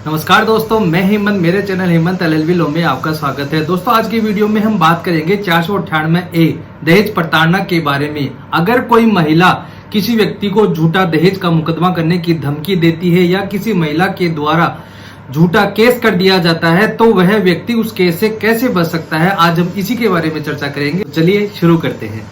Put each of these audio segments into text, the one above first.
नमस्कार दोस्तों, मैं हेमंत, मेरे चैनल हेमंत LLV लॉ में आपका स्वागत है। दोस्तों आज की वीडियो में हम बात करेंगे 498A दहेज प्रताड़ना के बारे में। अगर कोई महिला किसी व्यक्ति को झूठा दहेज का मुकदमा करने की धमकी देती है या किसी महिला के द्वारा झूठा केस कर दिया जाता है तो वह व्यक्ति उस केस से कैसे बच सकता है, आज हम इसी के बारे में चर्चा करेंगे। चलिए शुरू करते हैं।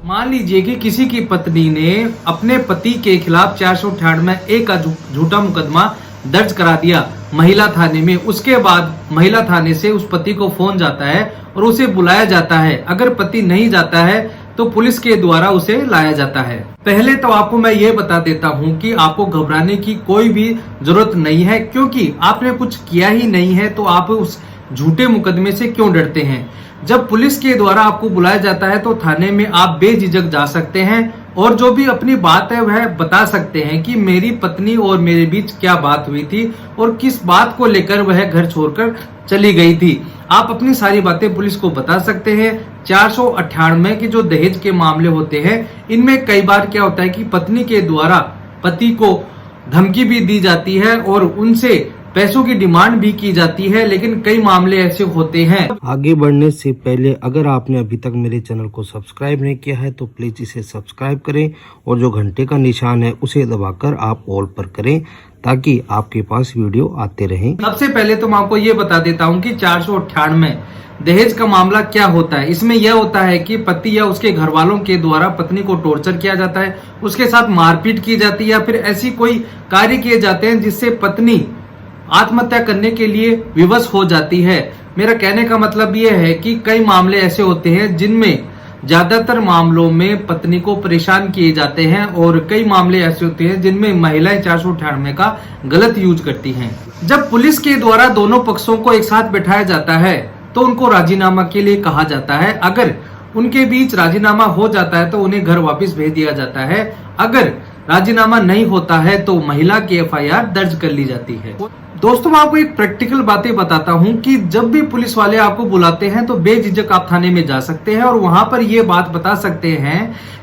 मान लीजिए कि किसी की पत्नी ने अपने पति के खिलाफ 498A का झूठा मुकदमा दर्ज करा दिया महिला थाने में। उसके बाद महिला थाने से उस पति को फोन जाता है और उसे बुलाया जाता है। अगर पति नहीं जाता है तो पुलिस के द्वारा उसे लाया जाता है। पहले तो आपको मैं ये बता देता हूँ कि आपको घबराने की कोई भी जरूरत नहीं है, क्योंकि आपने कुछ किया ही नहीं है तो आप उस झूठे मुकदमे से क्यों डरते हैं। जब पुलिस के द्वारा आपको बुलाया जाता है तो थाने में आप बेझिझक जा सकते हैं और जो भी अपनी बात है वह बता सकते हैं कि मेरी पत्नी और मेरे बीच क्या बात हुई थी और किस बात को लेकर वह घर छोड़कर चली गई थी। आप अपनी सारी बातें पुलिस को बता सकते हैं। 498 के जो दहेज के मामले होते हैं, इनमें कई बार क्या होता है कि पत्नी के द्वारा पति को धमकी भी दी जाती है और उनसे पैसों की डिमांड भी की जाती है, लेकिन कई मामले ऐसे होते हैं। आगे बढ़ने से पहले अगर आपने अभी तक मेरे चैनल को सब्सक्राइब नहीं किया है तो प्लीज इसे सब्सक्राइब करें और जो घंटे का निशान है उसे दबाकर आप ऑल पर करें ताकि आपके पास वीडियो आते रहें। सबसे पहले तो मैं आपको ये बता देता हूँ कि 498 दहेज का मामला क्या होता है। इसमें यह होता है कि पति या उसके घर वालों के द्वारा पत्नी को टॉर्चर किया जाता है, उसके साथ मारपीट की जाती है या फिर ऐसी कोई कार्य किए जाते हैं जिससे पत्नी आत्महत्या करने के लिए विवश हो जाती है। मेरा कहने का मतलब यह है कि कई मामले ऐसे होते हैं जिनमें ज्यादातर मामलों में पत्नी को परेशान किए जाते हैं और कई मामले ऐसे होते हैं जिनमें महिलाएं 498 का गलत यूज करती हैं। जब पुलिस के द्वारा दोनों पक्षों को एक साथ बैठाया जाता है तो उनको राजीनामा के लिए कहा जाता है। अगर उनके बीच राजीनामा हो जाता है तो उन्हें घर वापस भेज दिया जाता है। अगर राजीनामा नहीं होता है तो महिला की FIR दर्ज कर ली जाती है। दोस्तों मैं आपको एक प्रैक्टिकल बातें बताता हूं कि जब भी पुलिस वाले आपको बुलाते हैं तो बेझिझक आप थाने में जा सकते हैं और वहां पर ये बात बता सकते हैं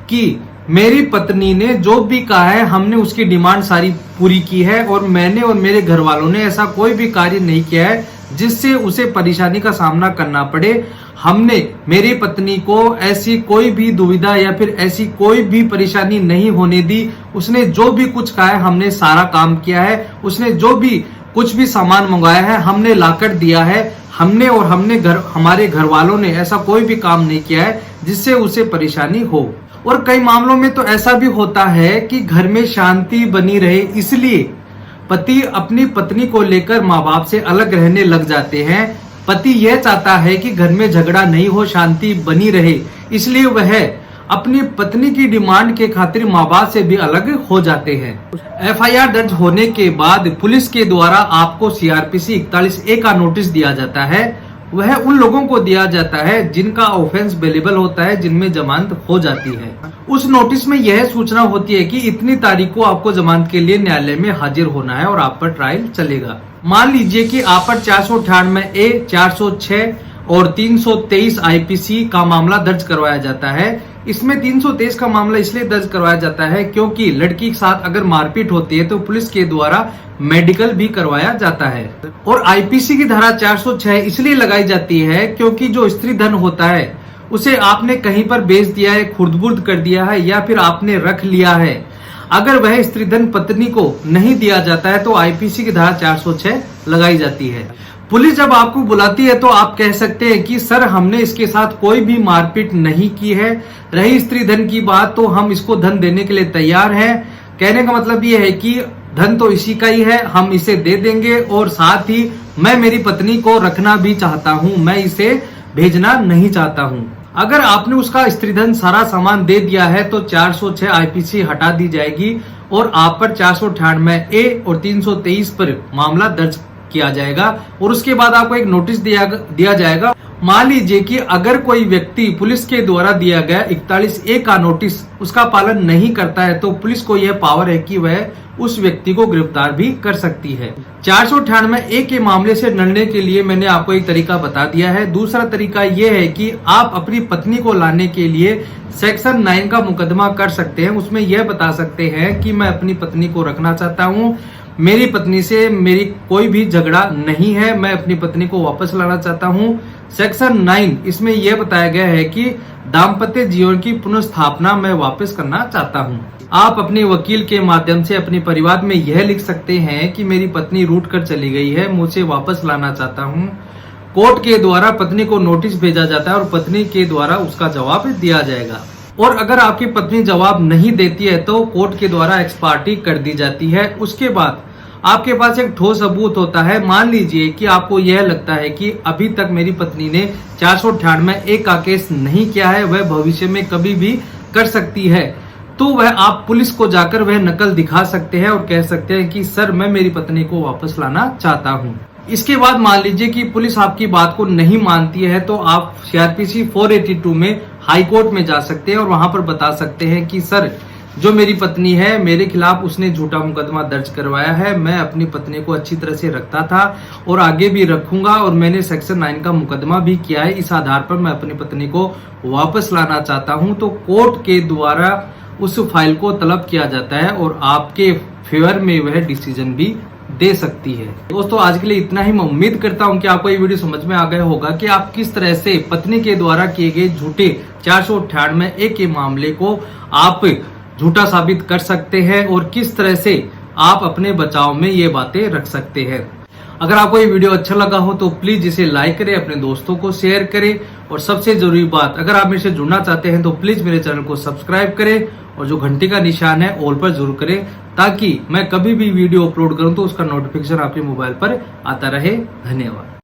कि मेरी पत्नी ने जो भी कहा है हमने उसकी डिमांड सारी पूरी की है और मैंने और मेरे घर वालों ने ऐसा कोई भी कार्य नहीं किया है जिससे उसे परेशानी का सामना करना पड़े। हमने मेरी पत्नी को ऐसी कोई भी दुविधा या फिर ऐसी कोई भी परेशानी नहीं होने दी। उसने जो भी कुछ कहा है हमने सारा काम किया है। उसने जो भी कुछ भी सामान मंगाया है हमने लाकर दिया है। हमारे घर वालों ने ऐसा कोई भी काम नहीं किया है जिससे उसे परेशानी हो। और कई मामलों में तो ऐसा भी होता है कि घर में शांति बनी रहे, इसलिए पति अपनी पत्नी को लेकर माँ बाप से अलग रहने लग जाते हैं। पति यह चाहता है कि घर में झगड़ा नहीं हो, शांति बनी रहे, इसलिए वह अपनी पत्नी की डिमांड के खातिर माँ बाप से भी अलग हो जाते हैं। FIR दर्ज होने के बाद पुलिस के द्वारा आपको CRPC 41A का नोटिस दिया जाता है। वह उन लोगों को दिया जाता है जिनका ऑफेंस बेलेबल होता है, जिनमें जमानत हो जाती है। उस नोटिस में यह सूचना होती है कि इतनी तारीख को आपको जमानत के लिए न्यायालय में हाजिर होना है और आप पर ट्रायल चलेगा। मान लीजिए कि आप पर 498A, 406 और 323 IPC का मामला दर्ज करवाया जाता है। इसमें 323 का मामला इसलिए दर्ज करवाया जाता है क्योंकि लड़की के साथ अगर मारपीट होती है तो पुलिस के द्वारा मेडिकल भी करवाया जाता है। और IPC की धारा 406 इसलिए लगाई जाती है क्योंकि जो स्त्री धन होता है उसे आपने कहीं पर बेच दिया है, खुर्द-बुर्द कर दिया है या फिर आपने रख लिया है। अगर वह स्त्री धन पत्नी को नहीं दिया जाता है तो IPC की धारा 406 लगाई जाती है। पुलिस जब आपको बुलाती है तो आप कह सकते हैं कि सर हमने इसके साथ कोई भी मारपीट नहीं की है। रही स्त्री धन की बात तो हम इसको धन देने के लिए तैयार हैं। कहने का मतलब ये है कि धन तो इसी का ही है, हम इसे दे देंगे और साथ ही मैं मेरी पत्नी को रखना भी चाहता हूँ, मैं इसे भेजना नहीं चाहता हूँ। अगर आपने उसका स्त्री धन सारा सामान दे दिया है तो 406 IPC हटा दी जाएगी और आप पर 498A और 323 पर मामला दर्ज किया जाएगा और उसके बाद आपको एक नोटिस दिया जाएगा मान लीजिए कि अगर कोई व्यक्ति पुलिस के द्वारा दिया गया 41A का नोटिस उसका पालन नहीं करता है तो पुलिस को यह पावर है कि वह उस व्यक्ति को गिरफ्तार भी कर सकती है। 498A के मामले से लड़ने के लिए मैंने आपको एक तरीका बता दिया है। दूसरा तरीका यह है कि आप अपनी पत्नी को लाने के लिए सेक्शन 9 का मुकदमा कर सकते हैं। उसमें यह बता सकते हैं कि मैं अपनी पत्नी को रखना चाहता हूं, मेरी पत्नी से मेरी कोई भी झगड़ा नहीं है, मैं अपनी पत्नी को वापस लाना चाहता हूं। सेक्शन 9 इसमें यह बताया गया है कि दाम्पत्य जीवन की पुनर्स्थापना मैं वापस करना चाहता हूं। आप अपने वकील के माध्यम से अपने परिवार में यह लिख सकते हैं कि मेरी पत्नी रूठ कर चली गई है, मुझे वापस लाना चाहता हूं। कोर्ट के द्वारा पत्नी को नोटिस भेजा जाता है और पत्नी के द्वारा उसका जवाब दिया जाएगा। और अगर आपकी पत्नी जवाब नहीं देती है तो कोर्ट के द्वारा एक्स पार्टी कर दी जाती है। उसके बाद आपके पास एक ठोस सबूत होता है। मान लीजिए कि आपको यह लगता है कि अभी तक मेरी पत्नी ने 498A का केस नहीं किया है, वह भविष्य में कभी भी कर सकती है, तो वह आप पुलिस को जाकर वह नकल दिखा सकते हैं और कह सकते हैं कि सर मैं मेरी पत्नी को वापस लाना चाहता हूं। इसके बाद मान लीजिए कि पुलिस आपकी बात को नहीं मानती है तो आप CRPC 482 में हाई कोर्ट में जा सकते हैं और वहां पर बता सकते हैं कि सर जो मेरी पत्नी है मेरे खिलाफ उसने झूठा मुकदमा दर्ज करवाया है, मैं अपनी पत्नी को अच्छी तरह से रखता था और आगे भी रखूंगा और मैंने सेक्शन 9 का मुकदमा भी किया है, इस आधार पर मैं अपनी पत्नी को वापस लाना चाहता हूं। तो कोर्ट के द्वारा उस फाइल को तलब किया जाता है और आपके फेवर में वह डिसीजन भी दे सकती है। दोस्तों आज के लिए इतना ही। मैं उम्मीद करता हूं कि आपको ये वीडियो समझ में आ गया होगा कि आप किस तरह से पत्नी के द्वारा किए गए झूठे 498A के मामले को आप झूठा साबित कर सकते हैं और किस तरह से आप अपने बचाव में ये बातें रख सकते हैं। अगर आपको ये वीडियो अच्छा लगा हो तो प्लीज इसे लाइक करें, अपने दोस्तों को शेयर करें और सबसे जरूरी बात, अगर आप मेरे से जुड़ना चाहते हैं तो प्लीज मेरे चैनल को सब्सक्राइब करें और जो घंटी का निशान है ऑल पर जरूर करें ताकि मैं कभी भी वीडियो अपलोड करूं तो उसका नोटिफिकेशन आपके मोबाइल पर आता रहे। धन्यवाद।